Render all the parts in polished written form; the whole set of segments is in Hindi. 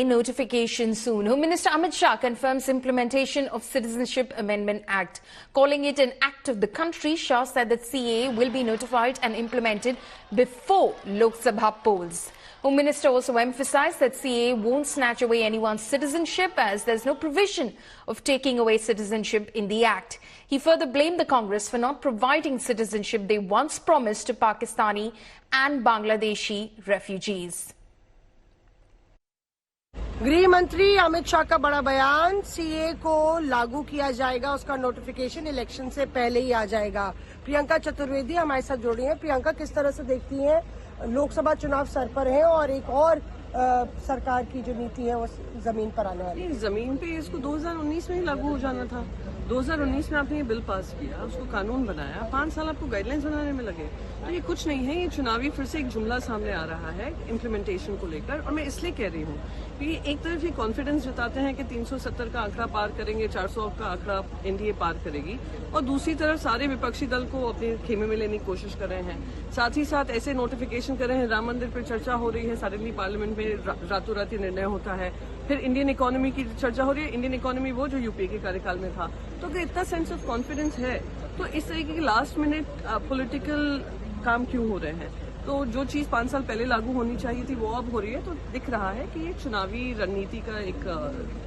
CAA notification soon. Home Minister Amit Shah confirms implementation of Citizenship Amendment Act. Calling it an act of the country, Shah said that CAA will be notified and implemented before Lok Sabha polls. Home Minister also emphasized that CAA won't snatch away anyone's citizenship as there's no provision of taking away citizenship in the act. He further blamed the Congress for not providing citizenship they once promised to Pakistani and Bangladeshi refugees. गृह मंत्री अमित शाह का बड़ा बयान, सीए को लागू किया जाएगा, उसका नोटिफिकेशन इलेक्शन से पहले ही आ जाएगा। प्रियंका चतुर्वेदी हमारे साथ जुड़ी हैं। प्रियंका, किस तरह से देखती हैं, लोकसभा चुनाव सर पर है और एक और सरकार की जो नीति है वो जमीन पर आने वाली है? जमीन पे इसको 2019 में ही लागू हो जाना था। 2019 में आपने ये बिल पास किया, उसको कानून बनाया, 5 साल आपको गाइडलाइंस बनाने में लगे। तो ये कुछ नहीं है, ये चुनावी फिर से एक जुमला सामने आ रहा है इम्प्लीमेंटेशन को लेकर। और मैं इसलिए कह रही हूँ कि एक तरफ ये कॉन्फिडेंस जताते हैं कि 370 का आंकड़ा पार करेंगे, 400 का आंकड़ा एनडीए पार करेगी, और दूसरी तरफ सारे विपक्षी दल को अपने खेमे में लेने की कोशिश कर रहे हैं। साथ ही साथ ऐसे नोटिफिकेशन कर रहे हैं, राम मंदिर पर चर्चा हो रही है, सडनली पार्लियामेंट में रातों रात निर्णय होता है। फिर इंडियन इकोनॉमी की चर्चा हो रही है, इंडियन इकोनॉमी वो जो यूपीए के कार्यकाल में था। तो अगर इतना सेंस ऑफ कॉन्फिडेंस है तो इस तरीके के लास्ट मिनट पॉलिटिकल काम क्यों हो रहे हैं? तो जो चीज 5 साल पहले लागू होनी चाहिए थी वो अब हो रही है। तो दिख रहा है कि ये चुनावी रणनीति का एक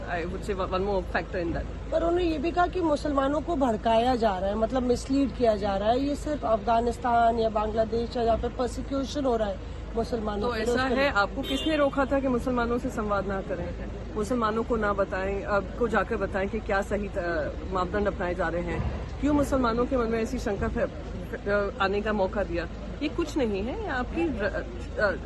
I would say one more factor in that. पर उन्होंने ये भी कहा कि मुसलमानों को भड़काया जा रहा है, मतलब मिसलीड किया जा रहा है। ये सिर्फ अफगानिस्तान या बांग्लादेश या जहाँ पे प्रोसिक्यूशन हो रहा है मुसलमानों तो ऐसा है, आपको किसने रोका था कि मुसलमानों से संवाद ना करें, मुसलमानों को ना बताएं, आपको जाकर बताएं कि क्या सही मापदंड अपनाए जा रहे हैं? क्यों मुसलमानों के मन में ऐसी शंका आने का मौका दिया? ये कुछ नहीं है, आपकी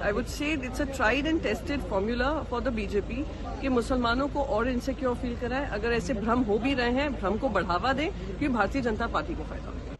I would say it's a tried and tested formula for the BJP कि मुसलमानों को और इनसिक्योर फील कराएं। अगर ऐसे भ्रम हो भी रहे हैं, भ्रम को बढ़ावा दें, क्योंकि भारतीय जनता पार्टी को फायदा होगा।